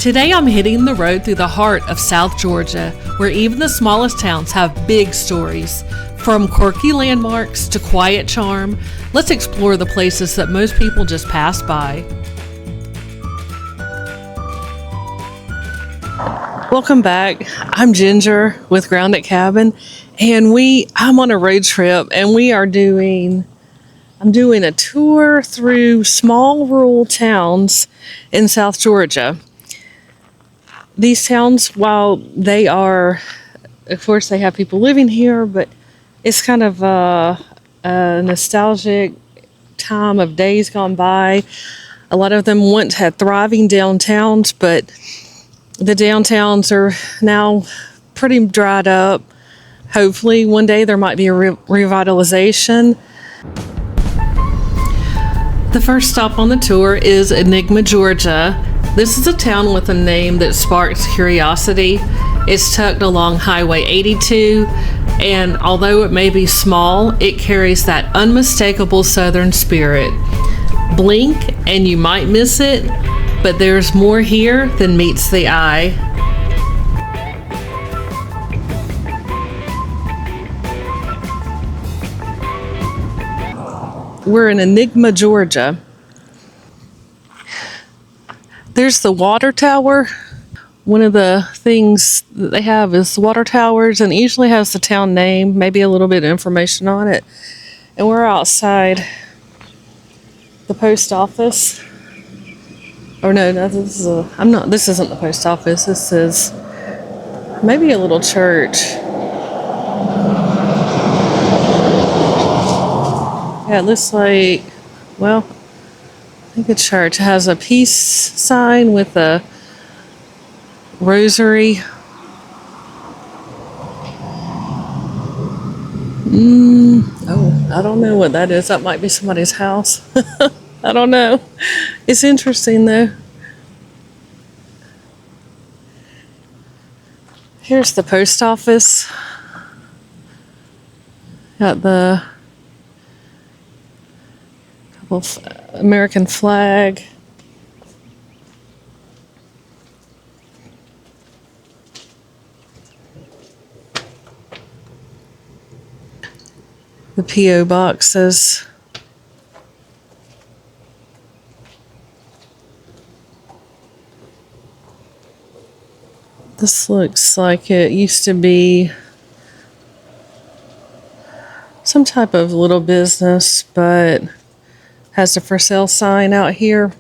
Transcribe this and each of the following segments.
Today I'm hitting the road through the heart of South Georgia, where even the smallest towns have big stories. From quirky landmarks to quiet charm, let's explore the places that most people just pass by. Welcome back. I'm Ginger with Grounded Cabin, and I'm on a road trip, and I'm doing a tour through small rural towns in South Georgia. These towns, while they are, of course, they have people living here, but it's kind of a nostalgic time of days gone by. A lot of them once had thriving downtowns, but the downtowns are now pretty dried up. Hopefully, one day there might be a revitalization. The first stop on the tour is Enigma, Georgia. This is a town with a name that sparks curiosity. It's tucked along Highway 82, and although it may be small, it carries that unmistakable Southern spirit. Blink and you might miss it, but there's more here than meets the eye. We're in Enigma, Georgia. There's the water tower. One of the things that they have is water towers, and it usually has the town name, maybe a little bit of information on it. And we're outside the post office. Oh no, this isn't the post office. This is maybe a little church. Yeah, it looks like, well, I think a church. It has a peace sign with a rosary. I don't know what that is. That might be somebody's house. I don't know. It's interesting though. Here's the post office. Got the American flag. The P.O. boxes. This looks like it used to be some type of little business, but has a for sale sign out here.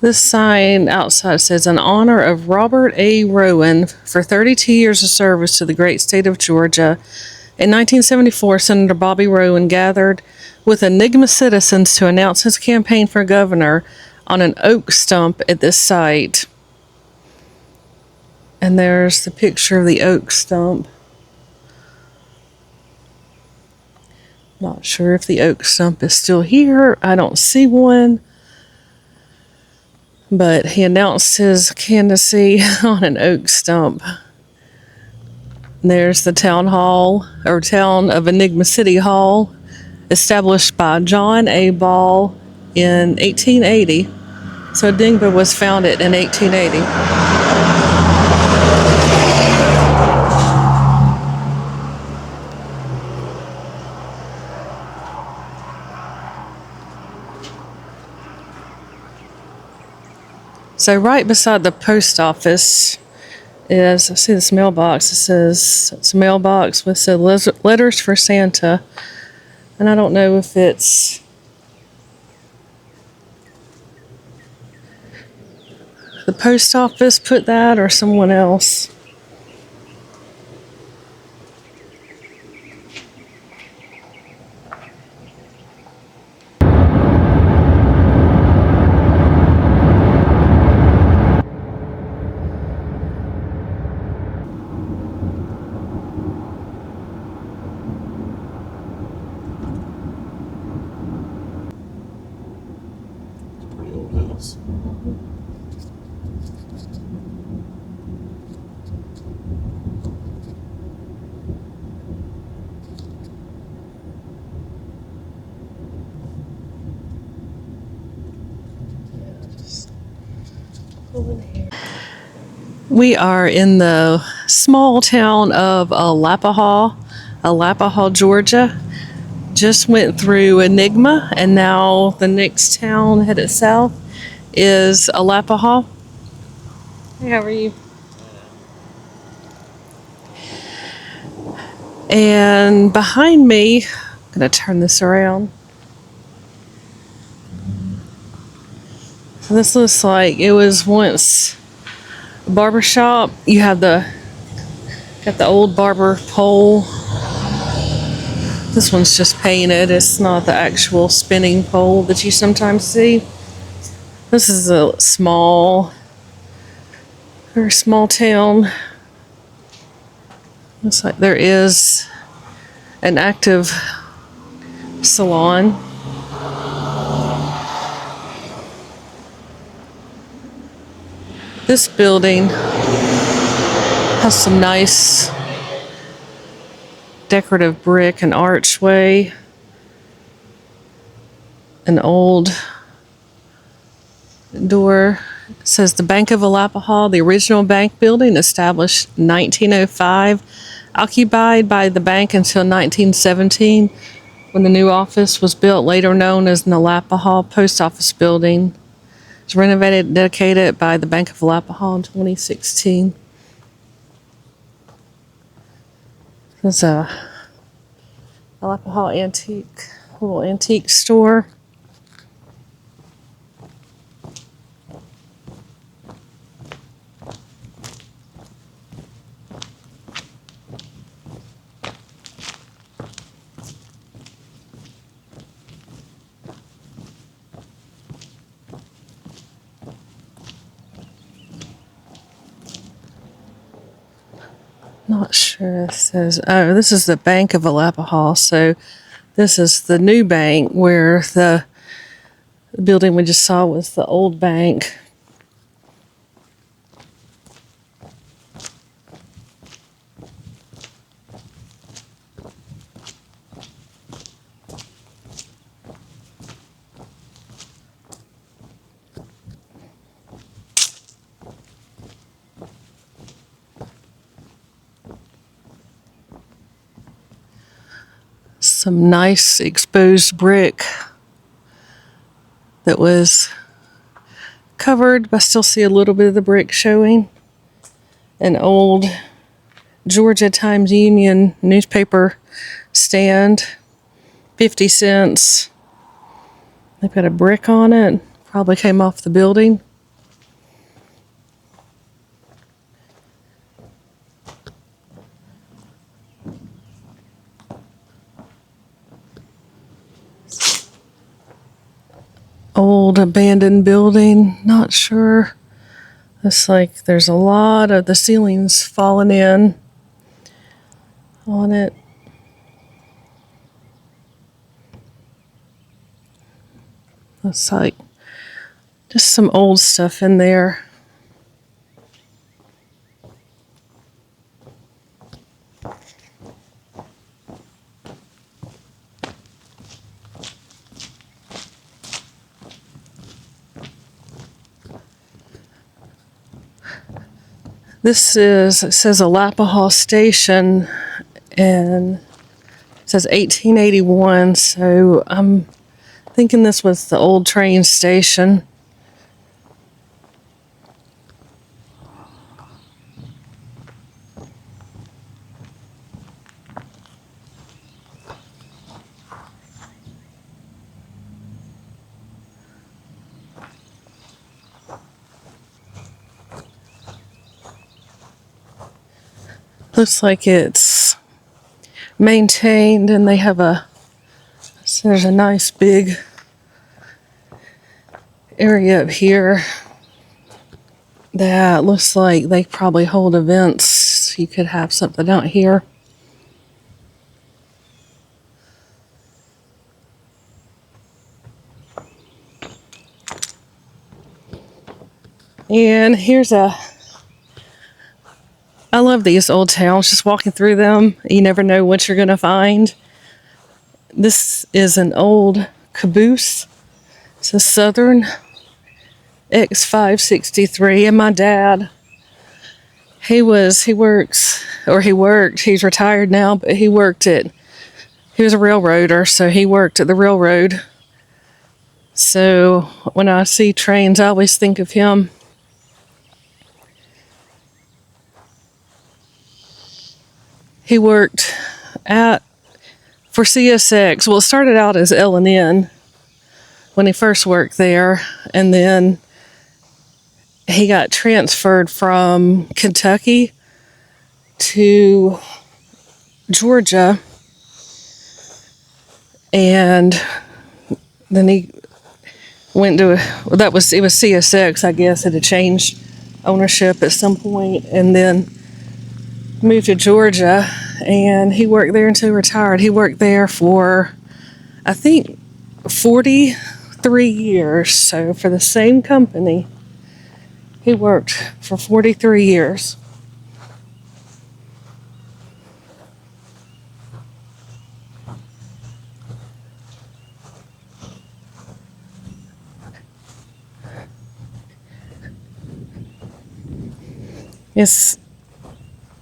This sign outside says, in honor of Robert A. Rowan for 32 years of service to the great state of Georgia. In 1974, Senator Bobby Rowan gathered with Enigma citizens to announce his campaign for governor on an oak stump at this site. And there's the picture of the oak stump. Not sure if the oak stump is still here. I don't see one. But he announced his candidacy on an oak stump. There's the town hall, or town of Enigma City Hall, established by John A. Ball in 1880. So Enigma was founded in 1880. So right beside the post office is, I see this mailbox. It says it's a mailbox with letters for Santa. And I don't know if it's the post office put that or someone else. We are in the small town of Alapaha, Georgia. Just went through Enigma, and now the next town headed south is Alapaha. Hey, how are you? And behind me, I'm going to turn this around. So this looks like it was once a barber shop. You have got the old barber pole. This one's just painted. It's not the actual spinning pole that you sometimes see. This is a very small town. Looks like there is an active salon. This building has some nice decorative brick and archway. An old door. It says the Bank of Alapaha, the original bank building, established 1905, occupied by the bank until 1917, when the new office was built, later known as the Alapaha Post Office Building. It was renovated and dedicated by the Bank of Alapaha in 2016. There's a Alapaha little antique store. Not sure. It says, oh, this is the Bank of Alapaha. So this is the new bank where the building we just saw was the old bank. Some nice exposed brick that was covered, but I still see a little bit of the brick showing. An old Georgia Times Union newspaper stand, 50 cents. They've got a brick on it, probably came off the building. Old abandoned building, not sure. Looks like there's a lot of the ceilings falling in on it. Looks like just some old stuff in there. It says Alapaha Station, and it says 1881, so I'm thinking this was the old train station. Looks like it's maintained, and they have there's a nice big area up here that looks like they probably hold events. You could have something out here. And I love these old towns, just walking through them. You never know what you're going to find. This is an old caboose. It's a Southern, X563. And my dad, he worked, he's retired now, but he was a railroader, so he worked at the railroad. So when I see trains, I always think of him. He worked for CSX. Well, it started out as L&N when he first worked there, and then he got transferred from Kentucky to Georgia, and then he went to it was CSX, I guess. It had changed ownership at some point, and then moved to Georgia, and he worked there until he retired. He worked there for, I think, 43 years. So for the same company, he worked for 43 years. It's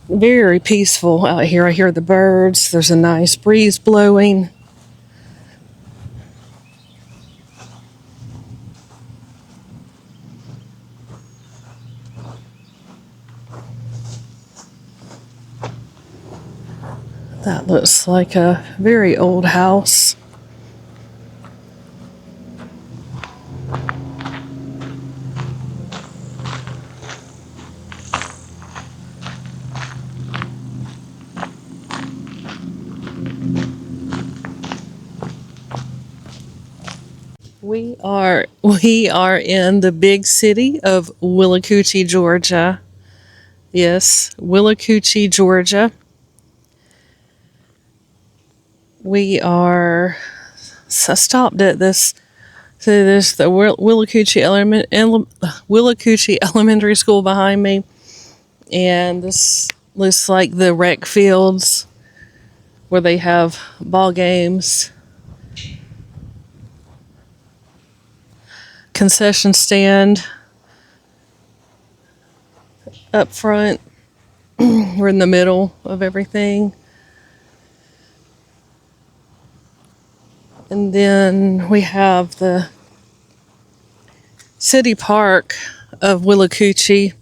very peaceful out here. I hear the birds. There's a nice breeze blowing. That looks like a very old house. We are in the big city of Willacoochee, Georgia. Yes, Willacoochee, Georgia. I stopped at this. So there's the Willacoochee Elementary School behind me, and this looks like the rec fields where they have ball games. Concession stand up front. We're in the middle of everything. And then we have the city park of Willacoochee.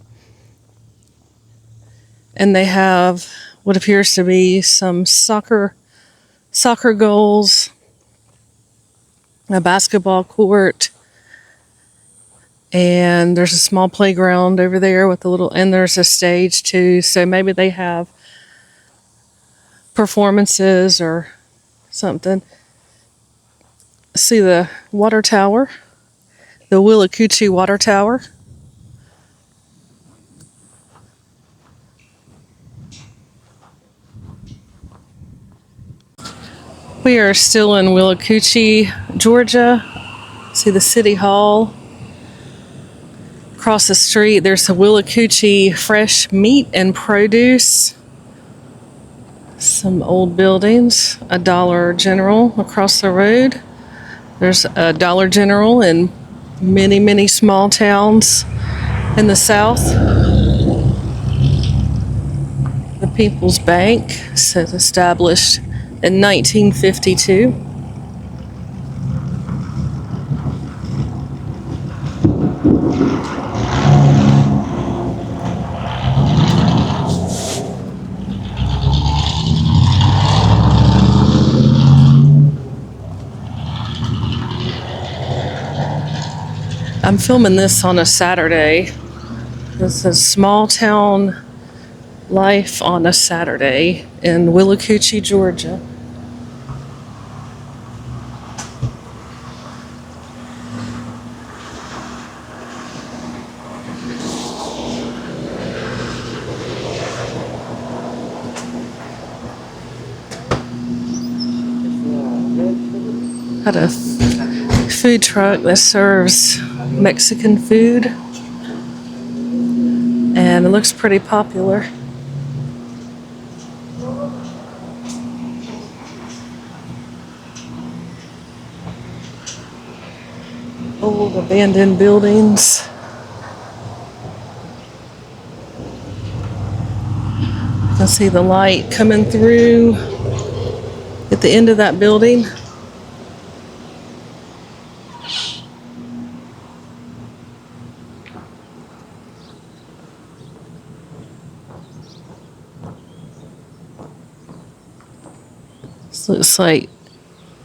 And they have what appears to be some soccer goals, a basketball court, and there's a small playground over there with and there's a stage too. So maybe they have performances or something. See the water tower, the Willacoochee water tower. We are still in Willacoochee, Georgia. See the city hall. Across the street, there's the Willacoochee Fresh Meat and Produce. Some old buildings. A Dollar General across the road. There's a Dollar General in many, many small towns in the South. The People's Bank says established in 1952. I'm filming this on a Saturday. This is small town life on a Saturday in Willacoochee, Georgia. Had a food truck that serves Mexican food, and it looks pretty popular. Old abandoned buildings. I see the light coming through at the end of that building. This looks like,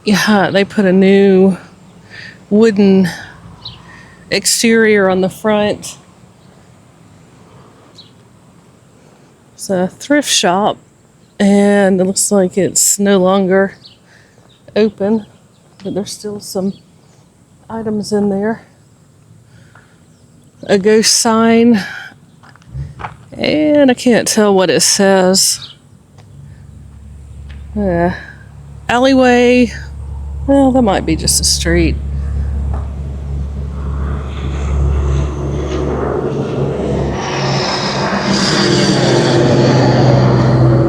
yeah, they put a new wooden exterior on the front. It's a thrift shop, and it looks like it's no longer open, but there's still some items in there. A ghost sign, and I can't tell what it says. Alleyway, well, that might be just a street.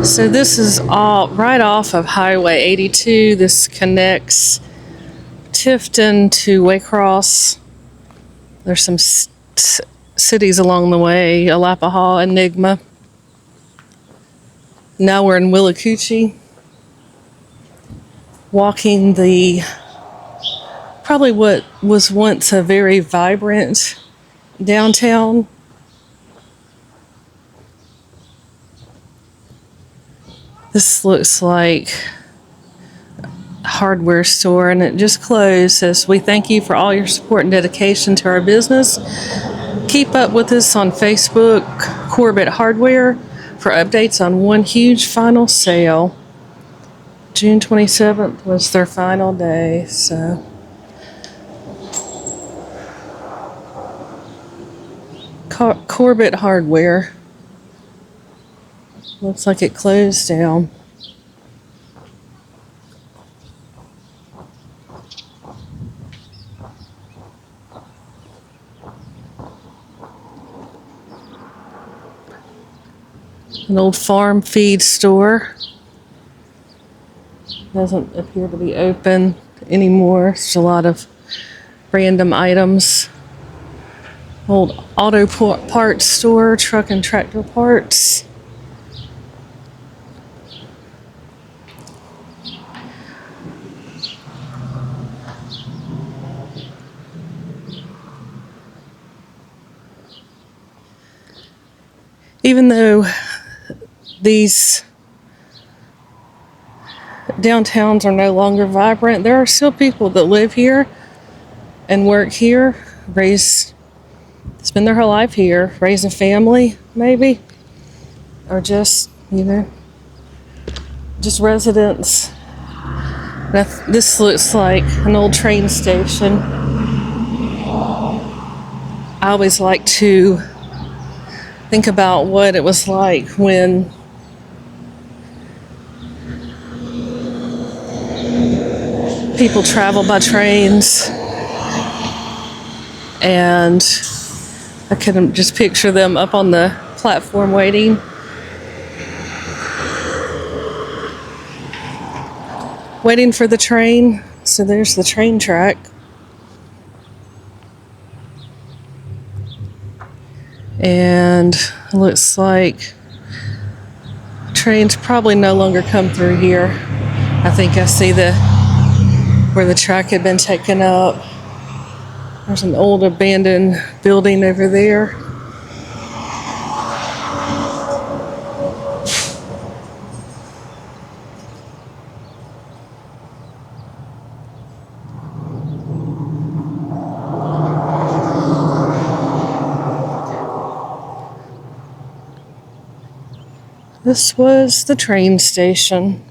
So this is all right off of Highway 82. This connects Tifton to Waycross. There's some cities along the way, Alapaha, Enigma. Now we're in Willacoochee, walking the probably what was once a very vibrant downtown. This looks like a hardware store, and it just closed. It says, "We thank you for all your support and dedication to our business. Keep up with us on Facebook, Corbett Hardware, for updates on one huge final sale." June 27th was their final day, so. Corbett Hardware. Looks like it closed down. An old farm feed store. Doesn't appear to be open anymore. There's a lot of random items. Old auto parts store, truck and tractor parts. Even though these downtowns are no longer vibrant, there are still people that live here and work here, spend their whole life here, raise a family, maybe, or just, just residents. This looks like an old train station. I always like to think about what it was like when people travel by trains, and I can just picture them up on the platform waiting. Waiting for the train. So there's the train track. And it looks like trains probably no longer come through here. I think I see where the track had been taken up. There's an old abandoned building over there. This was the train station.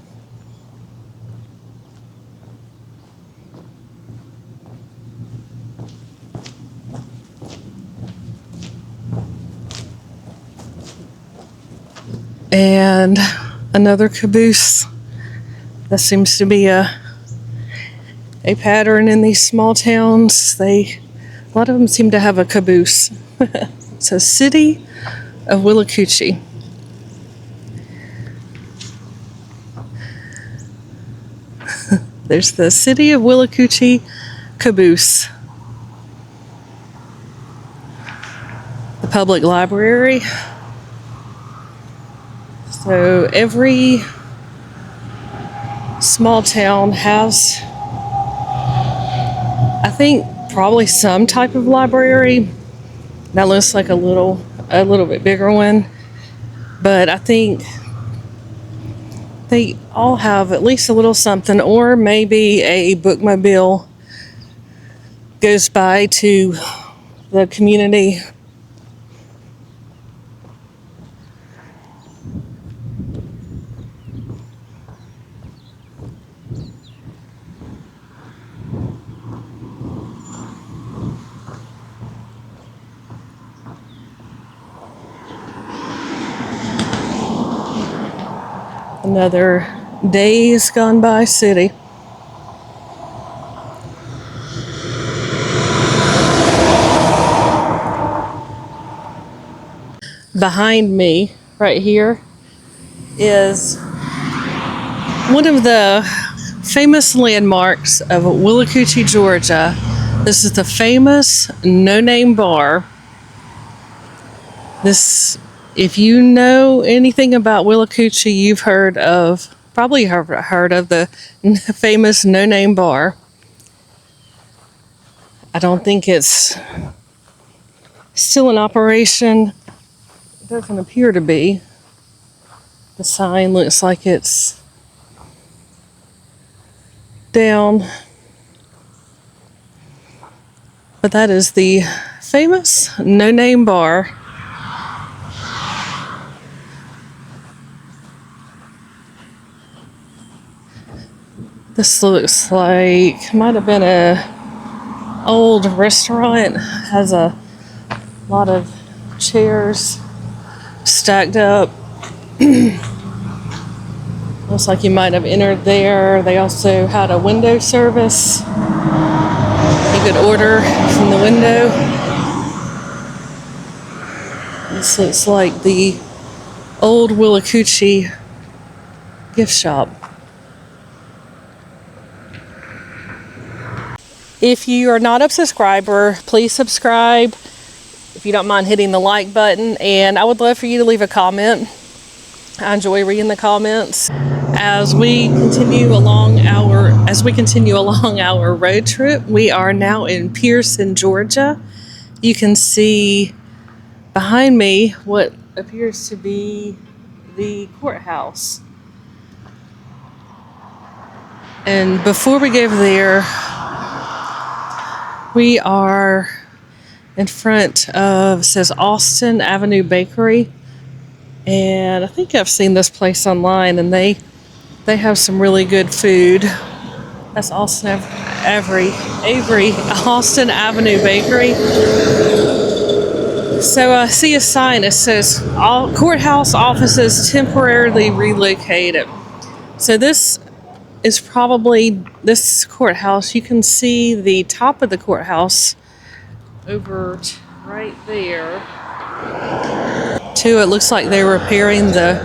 And another caboose. That seems to be a pattern in these small towns. A lot of them seem to have a caboose. It says City of Willacoochee. There's the City of Willacoochee caboose. The public library. So every small town has, I think, probably some type of library. That looks like a little bit bigger one, but I think they all have at least a little something, or maybe a bookmobile goes by to the community. Another days gone by city. Behind me, right here, is one of the famous landmarks of Willacoochee, Georgia. This is the famous No Name Bar. This, if you know anything about Willacoochee, you've probably heard of the famous No Name Bar. I don't think it's still in operation. It doesn't appear to be. The sign looks like it's down. But that is the famous No Name Bar. This looks like might have been a old restaurant. Has a lot of chairs stacked up. Looks like you might have entered there. They also had a window service. You could order from the window. This looks like the old Willacoochee gift shop. If you are not a subscriber, please subscribe. If you don't mind hitting the like button, and I would love for you to leave a comment. I enjoy reading the comments. As we continue along our road trip, we are now in Pearson, Georgia. You can see behind me what appears to be the courthouse. And before we go there, we are in front of, it says Austin Avenue Bakery. And I think I've seen this place online, and they have some really good food. That's Austin Avery Austin Avenue Bakery. So I see a sign that says all courthouse offices temporarily relocated. So this is probably this courthouse. You can see the top of the courthouse over right there. Too, it looks like they're repairing the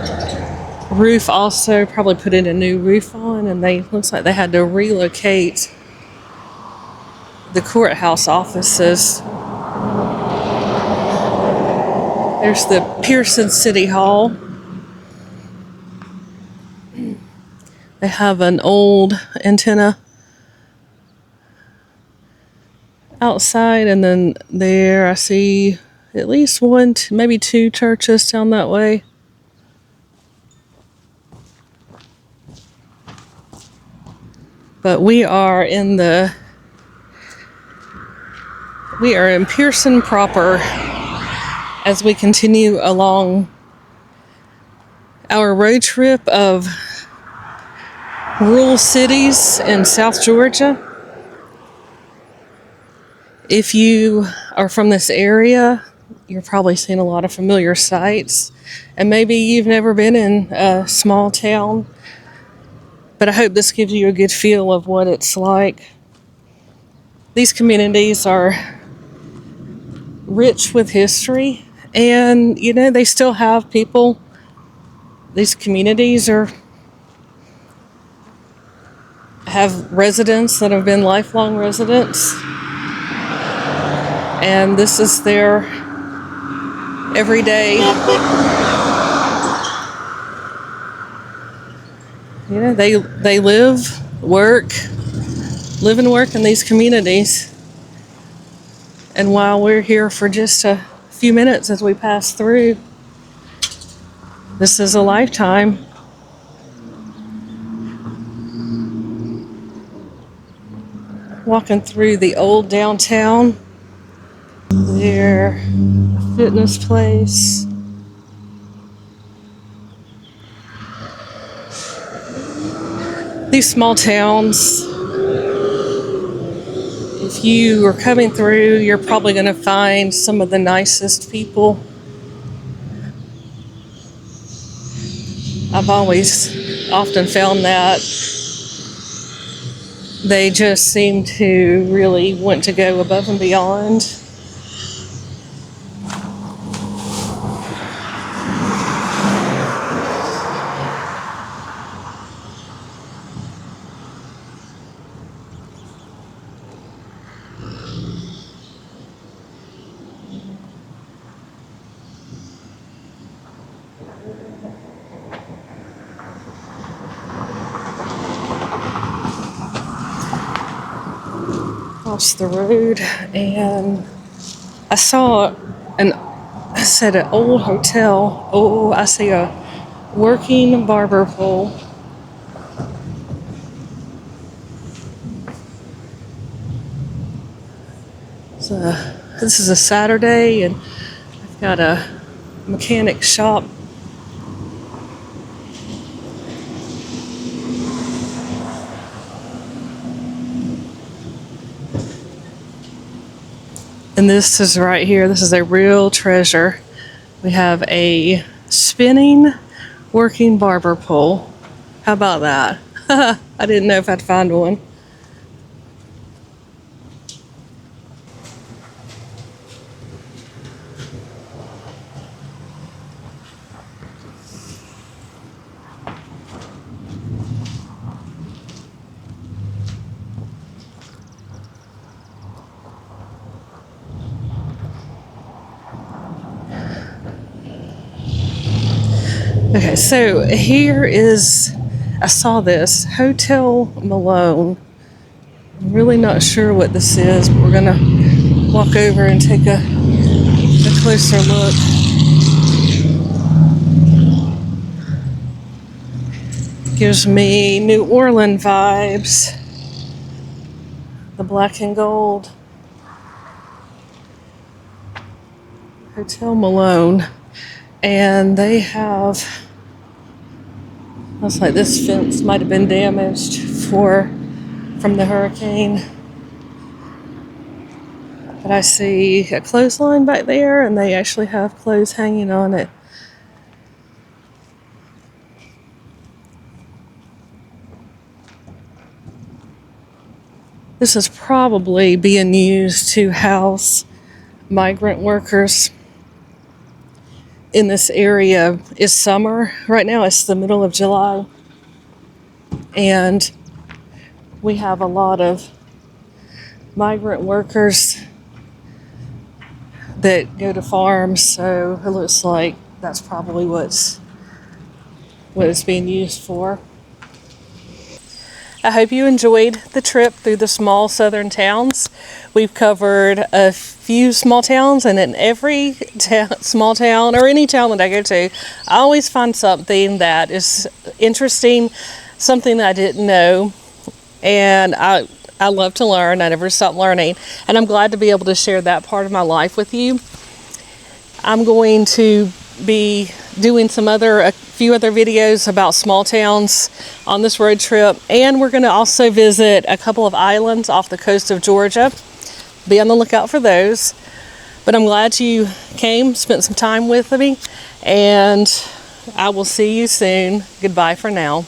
roof also, probably putting a new roof on, and looks like they had to relocate the courthouse offices. There's the Pearson City Hall. They have an old antenna outside, and then there I see at least one, maybe two churches down that way. But we are in Pearson proper as we continue along our road trip of rural cities in South Georgia. If you are from this area, you're probably seen a lot of familiar sights, and maybe you've never been in a small town, but I hope this gives you a good feel of what it's like. These communities are rich with history, and they still have people. These communities have residents that have been lifelong residents, and this is their everyday You know, they live and work in these communities. And while we're here for just a few minutes as we pass through, this is a lifetime. Walking through the old downtown, their fitness place. These small towns, if you are coming through, you're probably going to find some of the nicest people. I've always often found that they just seem to really want to go above and beyond. Across the road, and I saw an old hotel. Oh, I see a working barber pole. So this is a Saturday, and I've got a mechanic shop. And this is right here. This is a real treasure. We have a spinning working barber pole. How about that? I didn't know if I'd find one. Okay, so here is, I saw this, Hotel Malone. I'm really not sure what this is, but we're gonna walk over and take a closer look. Gives me New Orleans vibes. The black and gold. Hotel Malone. And they have, looks like this fence might have been damaged from the hurricane. But I see a clothesline back there, and they actually have clothes hanging on it. This is probably being used to house migrant workers. In this area is summer. Right now it's the middle of July. And we have a lot of migrant workers that go to farms, so it looks like that's probably what it's being used for. I hope you enjoyed the trip through the small southern towns. We've covered a few small towns, and in every small town or any town that I go to, I always find something that is interesting, something I didn't know, and I love to learn. I never stop learning, and I'm glad to be able to share that part of my life with you. I'm going to be doing a few other videos about small towns on this road trip, and we're going to also visit a couple of islands off the coast of Georgia. Be on the lookout for those. But I'm glad you came, spent some time with me, and I will see you soon. Goodbye for now.